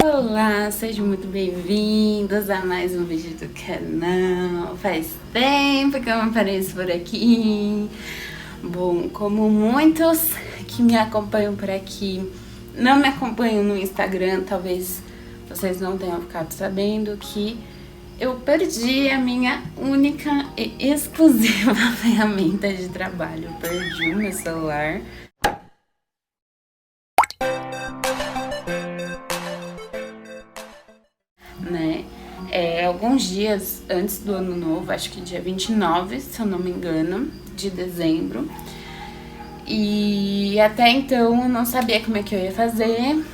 Olá, sejam muito bem-vindos a mais um vídeo do canal. Faz tempo que eu não apareço por aqui. Bom, como muitos que me acompanham por aqui não me acompanham no Instagram, talvez vocês não tenham ficado sabendo que eu perdi a minha única e exclusiva ferramenta de trabalho. Eu perdi o meu celular. Né? Alguns dias antes do ano novo, acho que dia 29, se eu não me engano, de dezembro. E até então eu não sabia como é que eu ia fazer,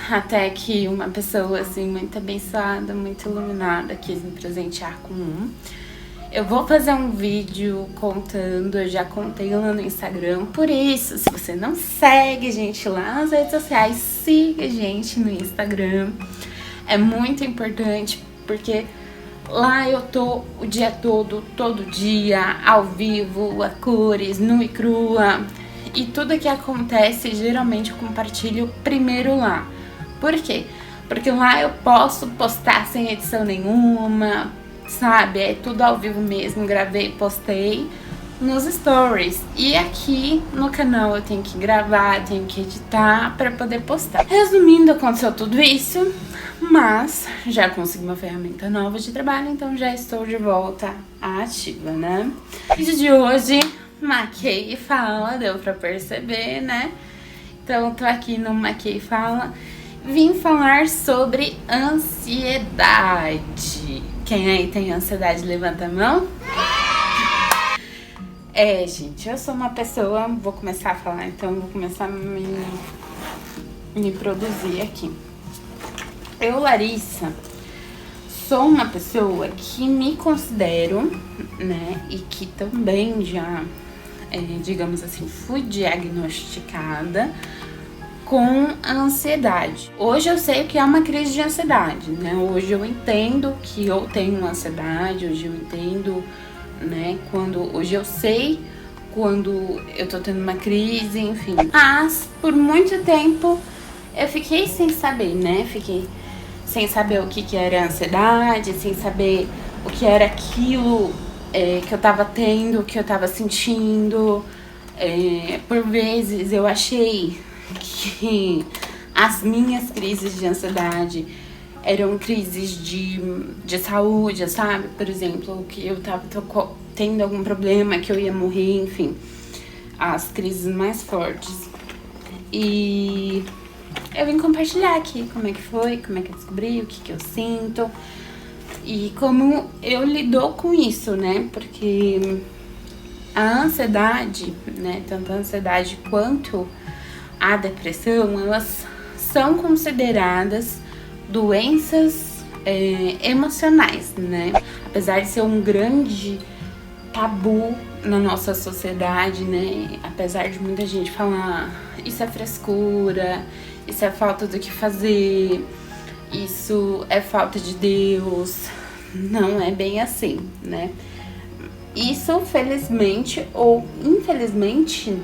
até que uma pessoa assim muito abençoada, muito iluminada quis me presentear com um. Eu vou fazer um vídeo contando, eu já contei lá no Instagram, por isso, se você não segue gente lá nas redes sociais, siga a gente no Instagram. É muito importante, porque lá eu tô o dia todo dia, ao vivo, a cores, nua e crua. E tudo que acontece, geralmente eu compartilho primeiro lá. Por quê? Porque lá eu posso postar sem edição nenhuma, sabe? É tudo ao vivo mesmo, gravei, postei nos stories. E aqui no canal eu tenho que gravar, tenho que editar para poder postar. Resumindo, aconteceu tudo isso, mas já consegui uma ferramenta nova de trabalho, então já estou de volta ativa, né? O vídeo de hoje, Maquei e Fala, deu pra perceber, né? Então tô aqui no Maquei e Fala. Vim falar sobre ansiedade. Quem aí tem ansiedade, levanta a mão. Gente, eu sou uma pessoa, vou começar a falar, então vou começar a me produzir aqui. Eu, Larissa, sou uma pessoa que me considero, né, e que também já, digamos assim, fui diagnosticada com ansiedade. Hoje eu sei que é uma crise de ansiedade, né, hoje eu entendo que eu tenho ansiedade, hoje eu entendo, né, hoje eu sei quando eu tô tendo uma crise, enfim. Mas, por muito tempo, eu fiquei sem saber, né, sem saber o que era ansiedade, sem saber o que era aquilo que eu tava tendo, que eu tava sentindo. Por vezes eu achei que as minhas crises de ansiedade eram crises de saúde, sabe? Por exemplo, que eu tava tendo algum problema, que eu ia morrer, enfim. As crises mais fortes. E eu vim compartilhar aqui como é que foi, como é que eu descobri, o que eu sinto e como eu lido com isso, né? Porque a ansiedade, né, tanto a ansiedade quanto a depressão, elas são consideradas doenças emocionais, né? Apesar de ser um grande tabu na nossa sociedade, né? Apesar de muita gente falar isso é frescura, isso é falta do que fazer, isso é falta de Deus, não é bem assim, né? Isso, felizmente ou infelizmente,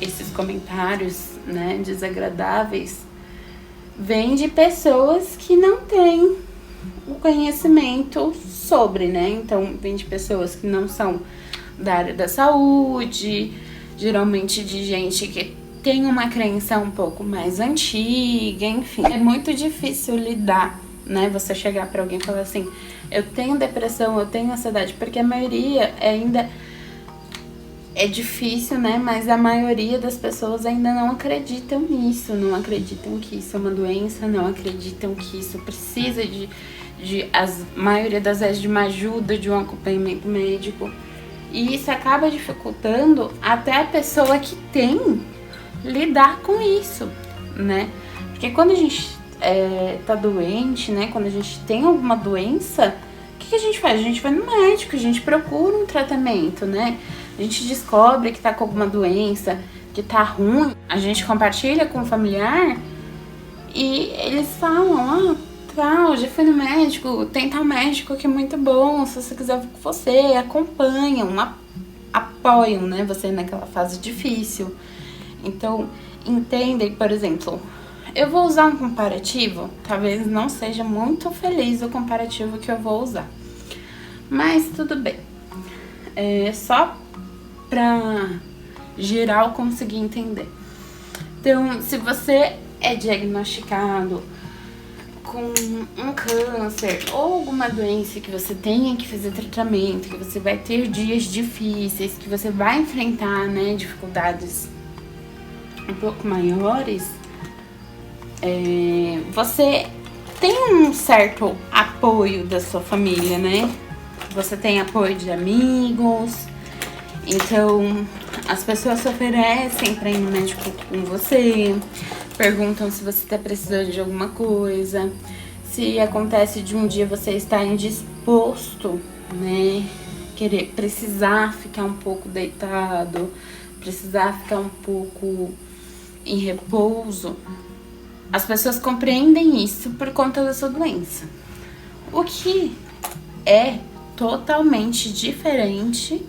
esses comentários, né, desagradáveis, vêm de pessoas que não têm o conhecimento sobre, né? Então, vem de pessoas que não são da área da saúde, geralmente de gente que tem uma crença um pouco mais antiga, enfim. É muito difícil lidar, né? Você chegar pra alguém e falar assim, eu tenho depressão, eu tenho ansiedade, porque a maioria ainda é difícil, né? Mas a maioria das pessoas ainda não acreditam nisso, não acreditam que isso é uma doença, não acreditam que isso precisa a maioria das vezes, de uma ajuda, de um acompanhamento médico. E isso acaba dificultando até a pessoa que tem lidar com isso, né? Porque quando a gente tá doente, né? Quando a gente tem alguma doença, o que a gente faz? A gente vai no médico, a gente procura um tratamento, né? A gente descobre que tá com alguma doença, que tá ruim, a gente compartilha com o familiar e eles falam, eu já fui no médico, tem tal médico que é muito bom, se você quiser com você, acompanham, apoiam, né, você naquela fase difícil. Então, entendem, por exemplo, Eu vou usar um comparativo, talvez não seja muito feliz o comparativo que eu vou usar, mas tudo bem. Só pra geral conseguir entender. Então, se você é diagnosticado com um câncer ou alguma doença que você tenha que fazer tratamento, que você vai ter dias difíceis, que você vai enfrentar, né, dificuldades um pouco maiores, você tem um certo apoio da sua família, né? Você tem apoio de amigos, então as pessoas se oferecem para ir no médico com você, perguntam se você tá precisando de alguma coisa, se acontece de um dia você estar indisposto, né? Precisar ficar um pouco deitado, precisar ficar um pouco em repouso. As pessoas compreendem isso por conta da sua doença. O que é totalmente diferente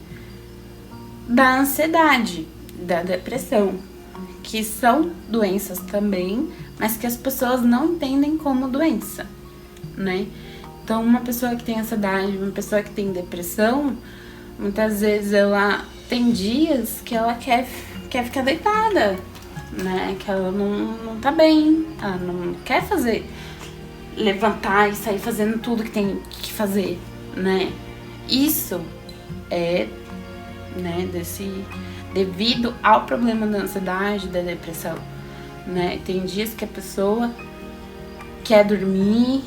da ansiedade, da depressão, que são doenças também, mas que as pessoas não entendem como doença, né? Então, uma pessoa que tem ansiedade, uma pessoa que tem depressão, muitas vezes ela tem dias que ela quer ficar deitada, né? Que ela não tá bem, ela não quer levantar e sair fazendo tudo que tem que fazer, né? Isso é, né, devido ao problema da ansiedade, da depressão, né? Tem dias que a pessoa quer dormir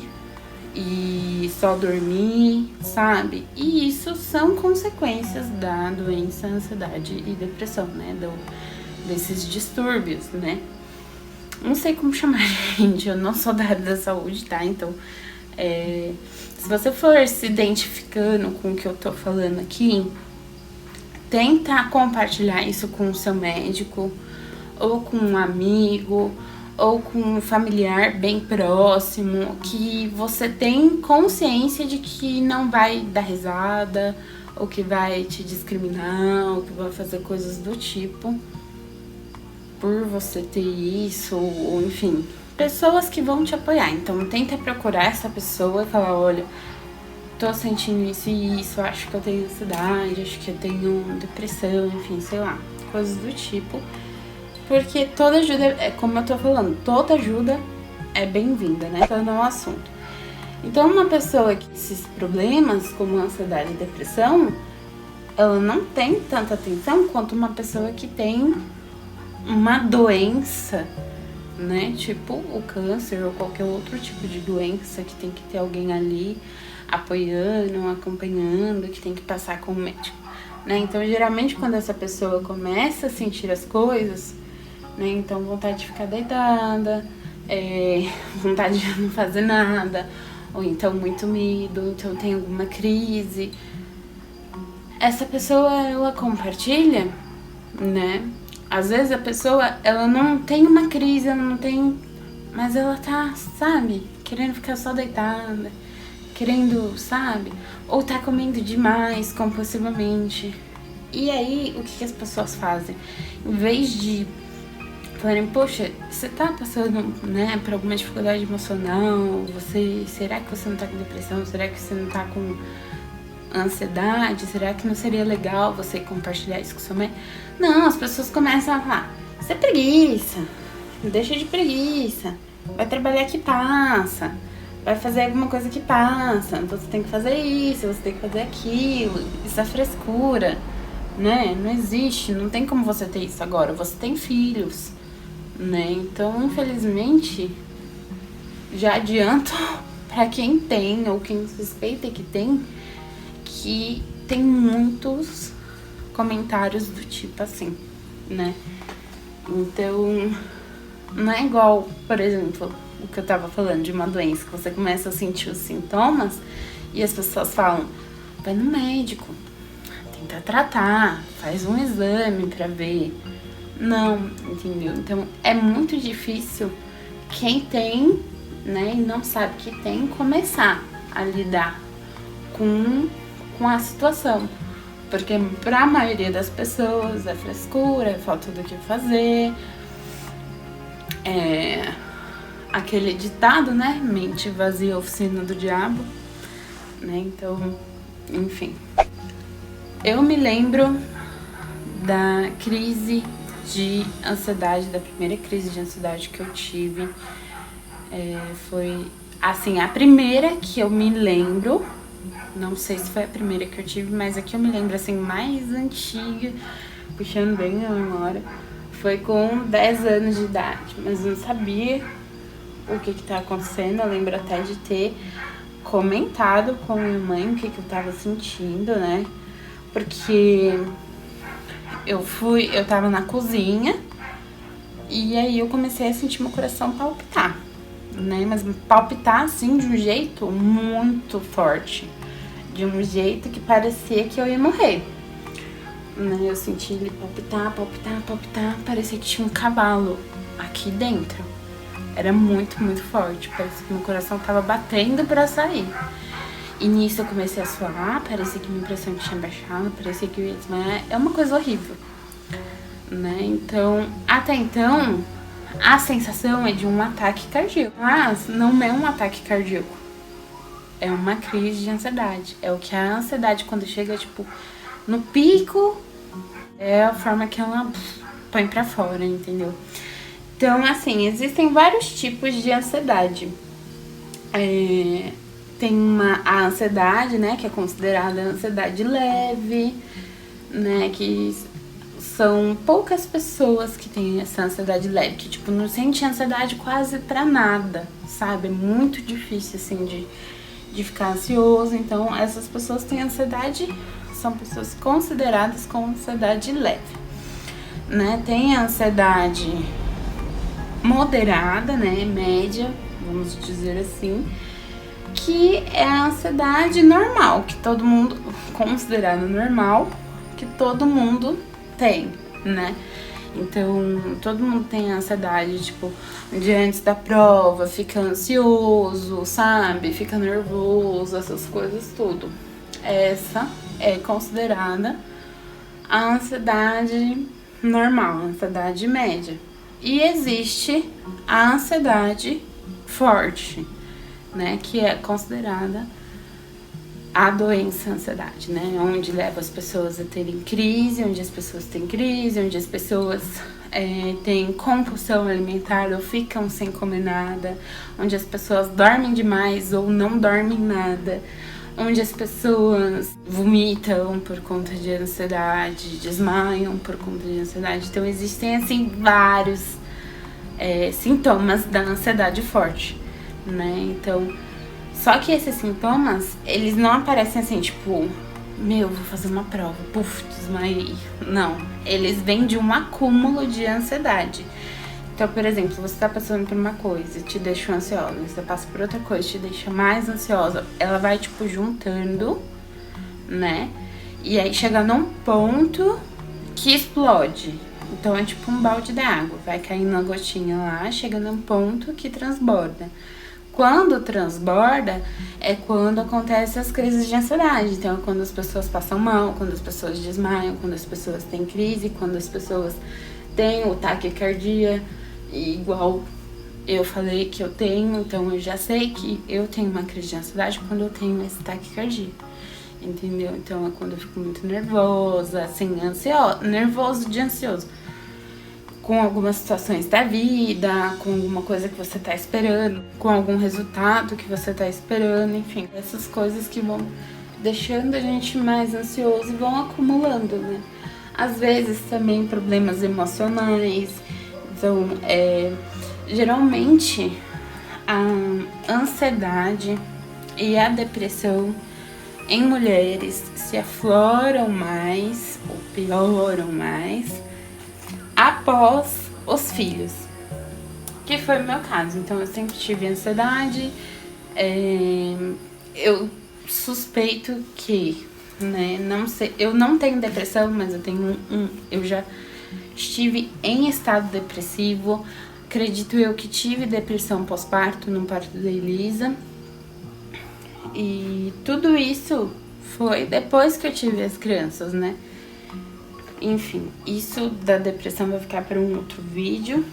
e só dormir, sabe? E isso são consequências da doença, ansiedade e depressão, né? Desses distúrbios, né? Não sei como chamar, gente, eu não sou da área da saúde, tá? Então, se você for se identificando com o que eu tô falando aqui, tenta compartilhar isso com o seu médico, ou com um amigo, ou com um familiar bem próximo, que você tem consciência de que não vai dar risada, ou que vai te discriminar, ou que vai fazer coisas do tipo, por você ter isso, ou enfim, pessoas que vão te apoiar. Então tenta procurar essa pessoa e falar, olha, tô sentindo isso e isso, acho que eu tenho ansiedade, acho que eu tenho depressão, enfim, sei lá, coisas do tipo. Porque toda ajuda, como eu tô falando, toda ajuda é bem-vinda, né? Então não é um assunto. Então uma pessoa que tem esses problemas, como ansiedade e depressão, ela não tem tanta atenção quanto uma pessoa que tem uma doença, né? Tipo o câncer ou qualquer outro tipo de doença que tem que ter alguém ali apoiando, acompanhando, que tem que passar com o médico, né? Então, geralmente, quando essa pessoa começa a sentir as coisas, né? Então, vontade de ficar deitada, vontade de não fazer nada, ou então muito medo, então tem alguma crise. Essa pessoa, ela compartilha, né? Às vezes a pessoa, ela não tem uma crise, ela não tem... Mas ela tá, sabe? Querendo ficar só deitada, querendo, sabe? Ou tá comendo demais, compulsivamente. E aí, o que as pessoas fazem? Em vez de falarem, poxa, você tá passando, né, por alguma dificuldade emocional? Será que você não tá com depressão? Será que você não tá com ansiedade? Será que não seria legal você compartilhar isso com sua mãe? Não, as pessoas começam a falar, isso é preguiça, deixa de preguiça, vai trabalhar que passa, vai fazer alguma coisa que passa, você tem que fazer isso, você tem que fazer aquilo, isso é frescura, né? Não existe, não tem como você ter isso agora, você tem filhos, né? Então, infelizmente, já adianto pra quem tem ou quem suspeita que tem muitos comentários do tipo assim, né? Então, não é igual, por exemplo, o que eu tava falando de uma doença, que você começa a sentir os sintomas e as pessoas falam, vai no médico, tenta tratar, faz um exame pra ver. Não, entendeu? Então, é muito difícil quem tem, né, e não sabe que tem, começar a lidar com a situação. Porque pra maioria das pessoas é frescura, é falta do que fazer, aquele ditado, né? Mente vazia, oficina do diabo, né? Então, enfim. Eu me lembro da crise de ansiedade, da primeira crise de ansiedade que eu tive. Foi, assim, a primeira que eu me lembro, não sei se foi a primeira que eu tive, mas a que eu me lembro, assim, mais antiga, puxando bem a memória, foi com 10 anos de idade, mas eu não sabia o que estava acontecendo. Eu lembro até de ter comentado com minha mãe o que eu tava sentindo, né? Porque eu tava na cozinha e aí eu comecei a sentir meu coração palpitar, né? Mas palpitar assim de um jeito muito forte, de um jeito que parecia que eu ia morrer, né? Eu senti ele palpitar, palpitar, palpitar, parecia que tinha um cavalo aqui dentro. Era muito, muito forte, parecia que meu coração tava batendo pra sair. E nisso eu comecei a suar, parecia que minha pressão tinha baixado, parecia que eu ia desmaiar. É uma coisa horrível, né? Então, até então, a sensação é de um ataque cardíaco. Mas não é um ataque cardíaco, é uma crise de ansiedade. É o que a ansiedade, quando chega, tipo, no pico, é a forma que ela põe pra fora, entendeu? Então, assim, existem vários tipos de ansiedade. Tem a ansiedade, né, que é considerada ansiedade leve, né, que são poucas pessoas que têm essa ansiedade leve, que, tipo, não sente ansiedade quase pra nada, sabe? É muito difícil, assim, de ficar ansioso. Então, essas pessoas têm ansiedade, são pessoas consideradas com ansiedade leve, né? Tem a ansiedade moderada, né, média, vamos dizer assim, que é a ansiedade normal, que todo mundo, considerada normal, que todo mundo tem, né? Então, todo mundo tem ansiedade, tipo, de antes da prova, fica ansioso, sabe? Fica nervoso, essas coisas tudo. Essa é considerada a ansiedade normal, a ansiedade média. E existe a ansiedade forte, né, que é considerada a doença ansiedade, né, onde leva as pessoas a terem crise, onde as pessoas têm crise, onde as pessoas têm compulsão alimentar ou ficam sem comer nada, onde as pessoas dormem demais ou não dormem nada, onde as pessoas vomitam por conta de ansiedade, desmaiam por conta de ansiedade. Então existem, assim, vários sintomas da ansiedade forte, né? Então, só que esses sintomas, eles não aparecem assim, tipo, meu, vou fazer uma prova, puf, desmaiei. Não, eles vêm de um acúmulo de ansiedade. Então, por exemplo, você tá passando por uma coisa, te deixa ansiosa, você passa por outra coisa, te deixa mais ansiosa, ela vai, tipo, juntando, né? E aí chega num ponto que explode. Então é tipo um balde d'água, vai caindo uma gotinha lá, chega num ponto que transborda. Quando transborda é quando acontecem as crises de ansiedade. Então é quando as pessoas passam mal, quando as pessoas desmaiam, quando as pessoas têm crise, quando as pessoas têm o taquicardia, igual eu falei que eu tenho. Então eu já sei que eu tenho uma crise de ansiedade quando eu tenho esse taquicardia, entendeu? Então é quando eu fico muito nervosa, assim, nervoso de ansioso, com algumas situações da vida, com alguma coisa que você tá esperando, com algum resultado que você tá esperando, enfim, essas coisas que vão deixando a gente mais ansioso e vão acumulando, né? Às vezes também problemas emocionais. Então, geralmente a ansiedade e a depressão em mulheres se afloram mais ou pioram mais após os filhos, que foi o meu caso. Então eu sempre tive ansiedade, eu suspeito que, né, não sei, eu não tenho depressão, mas eu tenho eu já estive em estado depressivo. Acredito eu que tive depressão pós-parto, no parto da Elisa. E tudo isso foi depois que eu tive as crianças, né? Enfim, isso da depressão vai ficar para um outro vídeo.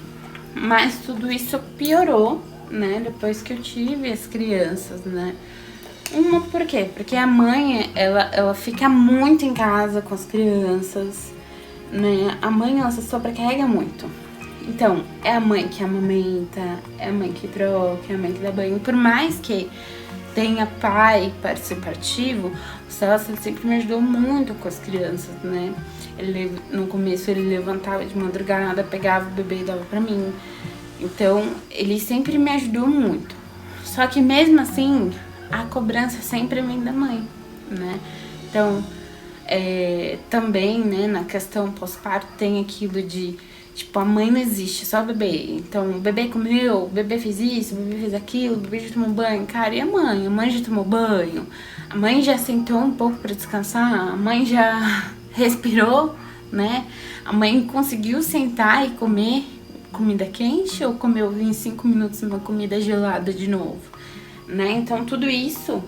Mas tudo isso piorou, né, depois que eu tive as crianças, né. Uma, por quê? Porque a mãe, ela fica muito em casa com as crianças, né, a mãe, ela se sobrecarrega muito. Então, é a mãe que amamenta, é a mãe que troca, é a mãe que dá banho. Por mais que tenha pai participativo, o Celso ele sempre me ajudou muito com as crianças, né? No começo ele levantava de madrugada, pegava o bebê e dava pra mim. Então, ele sempre me ajudou muito. Só que mesmo assim, a cobrança sempre vem da mãe, né? Então, também, né, na questão pós-parto tem aquilo de, tipo, a mãe não existe, só o bebê. Então, o bebê comeu, o bebê fez isso, o bebê fez aquilo, o bebê já tomou banho. Cara, e a mãe? A mãe já tomou banho? A mãe já sentou um pouco pra descansar? A mãe já respirou, né? A mãe conseguiu sentar e comer comida quente ou comeu em 5 minutos uma comida gelada de novo, né? Então, tudo isso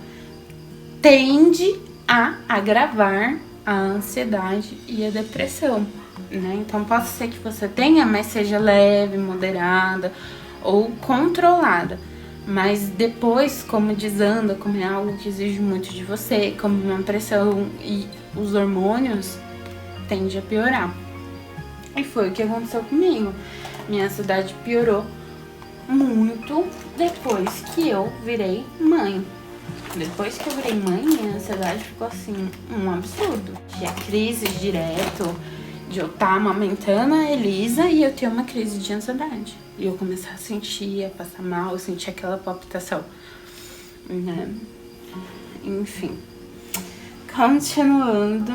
tende a agravar a ansiedade e a depressão, né? Então, pode ser que você tenha, mas seja leve, moderada ou controlada. Mas depois, como desanda, como é algo que exige muito de você, como uma pressão e os hormônios, tende a piorar. E foi o que aconteceu comigo. Minha ansiedade piorou muito depois que eu virei mãe. Depois que eu virei mãe, minha ansiedade ficou assim, um absurdo. Tinha crise direto de eu estar amamentando a Elisa e eu ter uma crise de ansiedade. E eu começar a sentir, a passar mal, eu sentir aquela palpitação, né? Enfim. Continuando,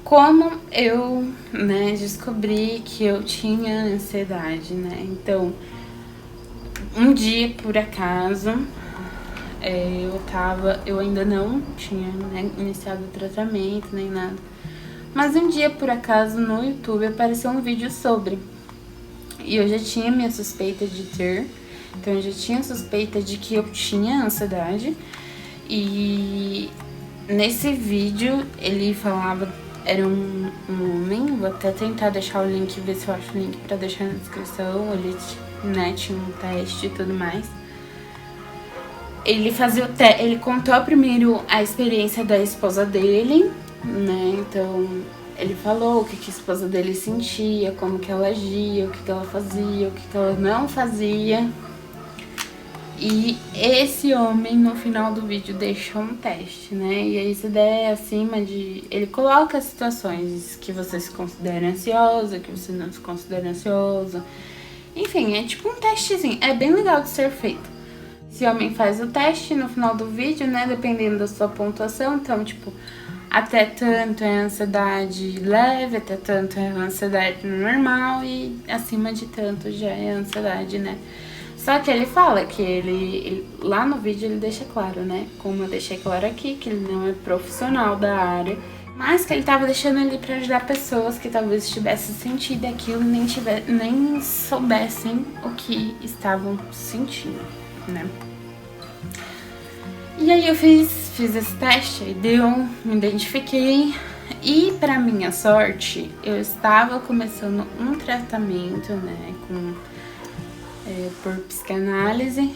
como eu, né, descobri que eu tinha ansiedade, né? Então, um dia, por acaso, eu ainda não tinha, né, iniciado o tratamento nem nada. Mas um dia, por acaso, no YouTube apareceu um vídeo sobre. E eu já tinha minha suspeita de ter. Então eu já tinha suspeita de que eu tinha ansiedade. E nesse vídeo ele falava, era um homem, vou até tentar deixar o link, ver se eu acho o link pra deixar na descrição. Ele, né, tinha um teste e tudo mais. Ele fazia ele contou primeiro a experiência da esposa dele, né? Então, ele falou o que a esposa dele sentia, como que ela agia, o que ela fazia, o que ela não fazia. E esse homem, no final do vídeo, deixou um teste, né? E aí, se der acima de... Ele coloca situações que você se considera ansiosa, que você não se considera ansiosa. Enfim, é tipo um testezinho. É bem legal de ser feito. Esse homem faz o teste no final do vídeo, né? Dependendo da sua pontuação. Então, tipo, até tanto é ansiedade leve, até tanto é ansiedade normal e acima de tanto já é ansiedade, né? Só que ele fala que ele lá no vídeo ele deixa claro, né? Como eu deixei claro aqui, que ele não é profissional da área, mas que ele tava deixando ali pra ajudar pessoas que talvez tivessem sentido aquilo e nem soubessem o que estavam sentindo, né? E aí eu fiz esse teste, aí deu, me identifiquei e, pra minha sorte, eu estava começando um tratamento, né, por psicanálise.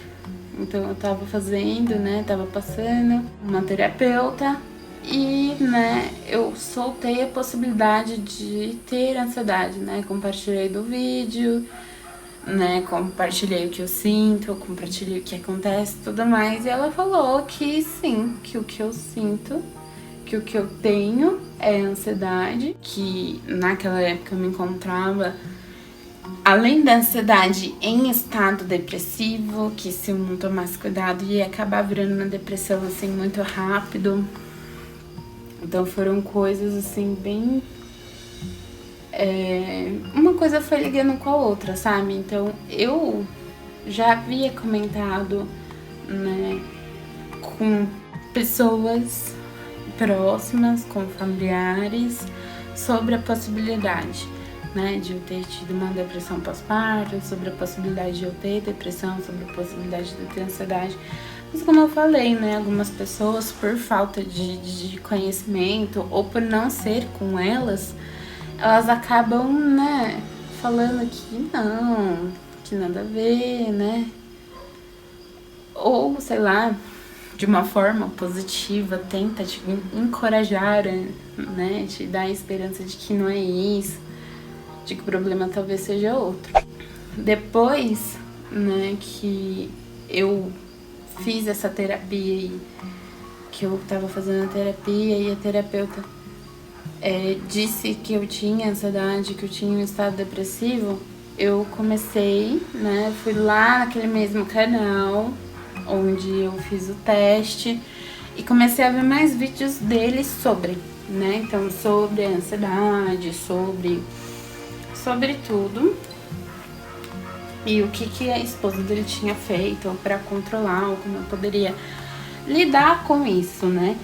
Então eu tava fazendo, né, tava passando uma terapeuta e, né, eu soltei a possibilidade de ter ansiedade, né, compartilhei do vídeo, né, compartilhei o que eu sinto, compartilhei o que acontece e tudo mais, e ela falou que sim, que o que eu sinto, que o que eu tenho é ansiedade, que naquela época eu me encontrava, além da ansiedade, em estado depressivo, que se eu não tomasse cuidado ia acabar virando uma depressão assim muito rápido. Então foram coisas assim bem... uma coisa foi ligando com a outra, sabe? Então eu já havia comentado, né, com pessoas próximas, com familiares, sobre a possibilidade, né, de eu ter tido uma depressão pós-parto, sobre a possibilidade de eu ter depressão, sobre a possibilidade de eu ter ansiedade. Mas como eu falei, né, algumas pessoas, por falta de conhecimento ou por não ser com elas acabam, né, falando que não, que nada a ver, né? ou, sei lá, de uma forma positiva, tenta te encorajar, né, te dar a esperança de que não é isso, de que o problema talvez seja outro. Depois, né, que eu fiz essa terapia, que eu tava fazendo a terapia e a terapeuta disse que eu tinha ansiedade, que eu tinha um estado depressivo, eu comecei, né, fui lá naquele mesmo canal onde eu fiz o teste e comecei a ver mais vídeos dele sobre, né, então sobre a ansiedade, sobre tudo e o que a esposa dele tinha feito pra controlar, ou como eu poderia lidar com isso, né.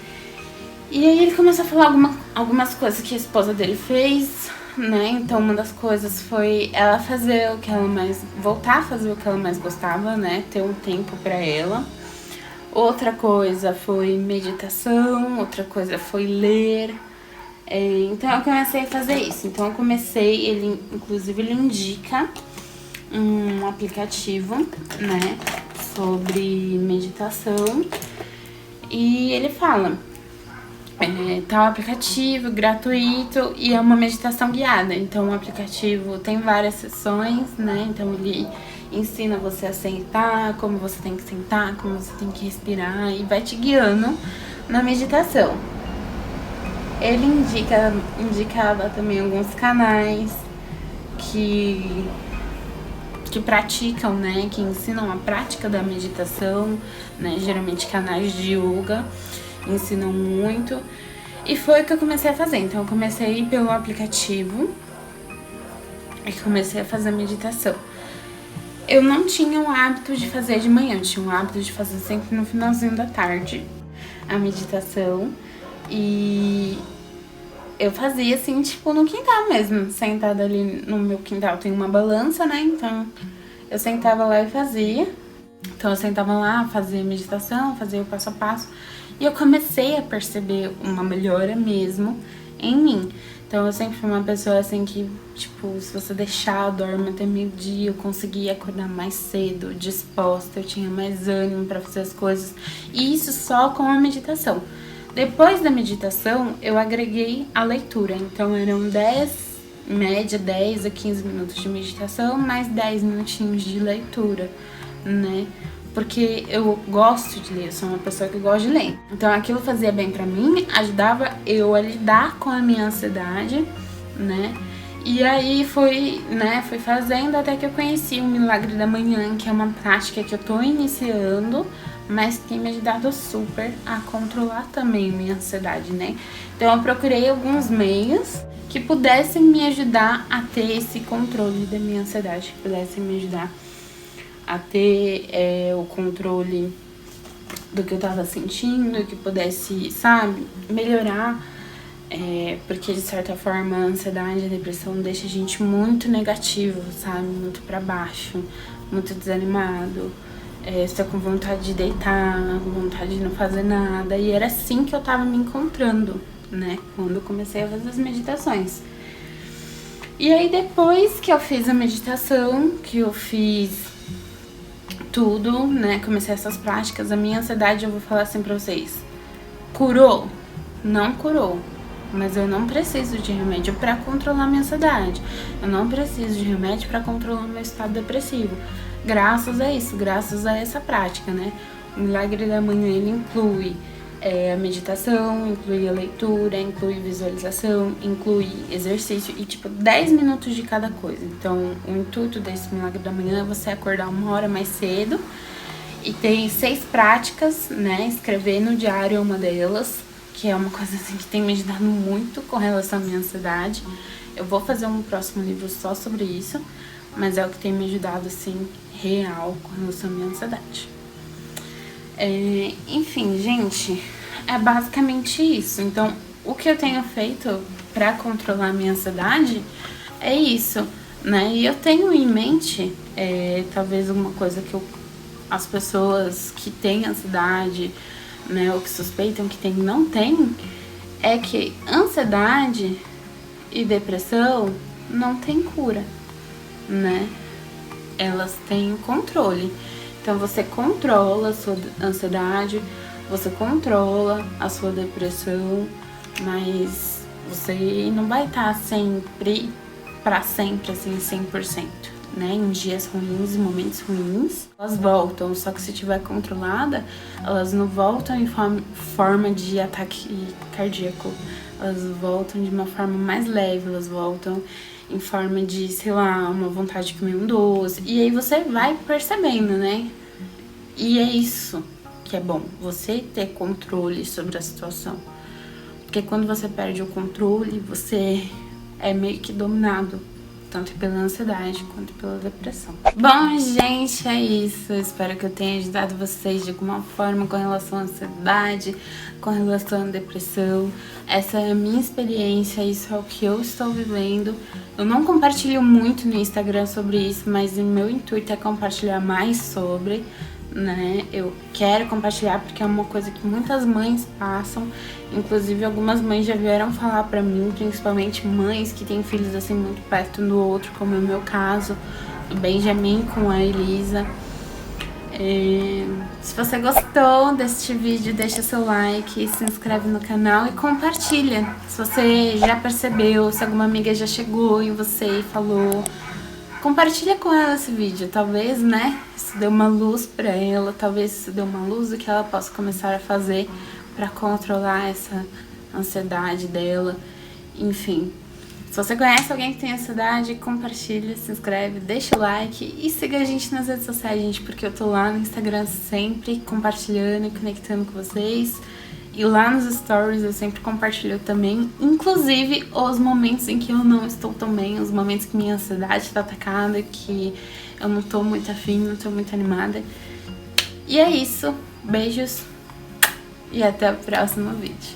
E aí ele começou a falar algumas coisas que a esposa dele fez, né? Então uma das coisas foi ela fazer o que ela mais... voltar a fazer o que ela mais gostava, né? Ter um tempo pra ela. Outra coisa foi meditação, outra coisa foi ler. Então eu comecei a fazer isso. Então eu comecei, inclusive ele indica um aplicativo, né? Sobre meditação. E ele fala... tá um aplicativo gratuito e é uma meditação guiada. Então o aplicativo tem várias sessões, né? Então ele ensina você a sentar, como você tem que sentar, como você tem que respirar e vai te guiando na meditação. Ele indicava também alguns canais que praticam, né? Que ensinam a prática da meditação, né? Geralmente canais de yoga ensinam muito. E foi o que eu comecei a fazer. Então eu comecei pelo aplicativo e comecei a fazer meditação. Eu não tinha o hábito de fazer de manhã, eu tinha o hábito de fazer sempre no finalzinho da tarde a meditação. E eu fazia assim, tipo, no quintal mesmo, sentada ali no meu quintal. Tem uma balança, né? Então eu sentava lá e fazia. Então eu sentava lá, fazia meditação, fazia o passo a passo. E eu comecei a perceber uma melhora mesmo em mim. Então eu sempre fui uma pessoa assim que, tipo, se você deixar, eu dormo até meio-dia, eu conseguia acordar mais cedo, disposta, eu tinha mais ânimo pra fazer as coisas. E isso só com a meditação. Depois da meditação, eu agreguei a leitura. Então eram 10, em média 10 a 15 minutos de meditação, mais 10 minutinhos de leitura, né? Porque eu gosto de ler, eu sou uma pessoa que gosta de ler. Então aquilo fazia bem pra mim, ajudava eu a lidar com a minha ansiedade, né? E aí fui fazendo até que eu conheci o Milagre da Manhã, que é uma prática que eu tô iniciando, mas tem me ajudado super a controlar também a minha ansiedade, né? Então eu procurei alguns meios que pudessem me ajudar a ter esse controle da minha ansiedade, que pudessem me ajudar a ter o controle do que eu tava sentindo, que pudesse, sabe, melhorar, porque de certa forma a ansiedade e a depressão deixa a gente muito negativo, sabe, muito pra baixo, muito desanimado, só com vontade de deitar, com vontade de não fazer nada, e era assim que eu tava me encontrando, né, quando eu comecei a fazer as meditações. E aí depois que eu fiz a meditação, que eu fiz tudo, né, comecei essas práticas, a minha ansiedade, eu vou falar assim pra vocês, curou? Não curou, mas eu não preciso de remédio pra controlar minha ansiedade, eu não preciso de remédio pra controlar meu estado depressivo, graças a isso, graças a essa prática, né. O Milagre da Manhã, ele inclui a meditação, inclui a leitura, inclui visualização, inclui exercício e tipo 10 minutos de cada coisa. Então o intuito desse Milagre da Manhã é você acordar 1 hora mais cedo e tem 6 práticas, né? Escrever no diário uma delas, que é uma coisa assim que tem me ajudado muito com relação à minha ansiedade. Eu vou fazer um próximo livro só sobre isso, mas é o que tem me ajudado assim real com relação à minha ansiedade. Enfim, gente, é basicamente isso. Então, o que eu tenho feito pra controlar a minha ansiedade é isso, né? E eu tenho em mente, talvez uma coisa que as pessoas que têm ansiedade, né, ou que suspeitam que tem, não tem, é que ansiedade e depressão não tem cura, né? Elas têm controle. Então você controla a sua ansiedade, você controla a sua depressão, mas você não vai estar sempre, pra sempre, assim, 100%, né? Em dias ruins, em momentos ruins, elas voltam, só que se tiver controlada, elas não voltam em forma de ataque cardíaco, elas voltam de uma forma mais leve, elas voltam em forma de, sei lá, uma vontade de comer um doce, e aí você vai percebendo, né? E é isso que é bom, você ter controle sobre a situação. Porque quando você perde o controle, você é meio que dominado, tanto pela ansiedade quanto pela depressão. Bom, gente, é isso. Espero que eu tenha ajudado vocês de alguma forma com relação à ansiedade, com relação à depressão. Essa é a minha experiência, isso é o que eu estou vivendo. Eu não compartilho muito no Instagram sobre isso, mas o meu intuito é compartilhar mais sobre, né? Eu quero compartilhar porque é uma coisa que muitas mães passam, inclusive algumas mães já vieram falar pra mim, principalmente mães que têm filhos assim muito perto um do outro, como é o meu caso, o Benjamin com a Elisa. Se você gostou deste vídeo, deixa seu like, se inscreve no canal e compartilha. Se você já percebeu, se alguma amiga já chegou em você e falou, compartilha com ela esse vídeo, talvez, né, isso dê uma luz pra ela, talvez isso dê uma luz do que ela possa começar a fazer pra controlar essa ansiedade dela, enfim. Se você conhece alguém que tem ansiedade, compartilha, se inscreve, deixa o like e siga a gente nas redes sociais, gente, porque eu tô lá no Instagram sempre compartilhando e conectando com vocês. E lá nos stories eu sempre compartilho também, inclusive os momentos em que eu não estou tão bem, os momentos que minha ansiedade está atacada, que eu não tô muito afim, não tô muito animada. E é isso, beijos e até o próximo vídeo.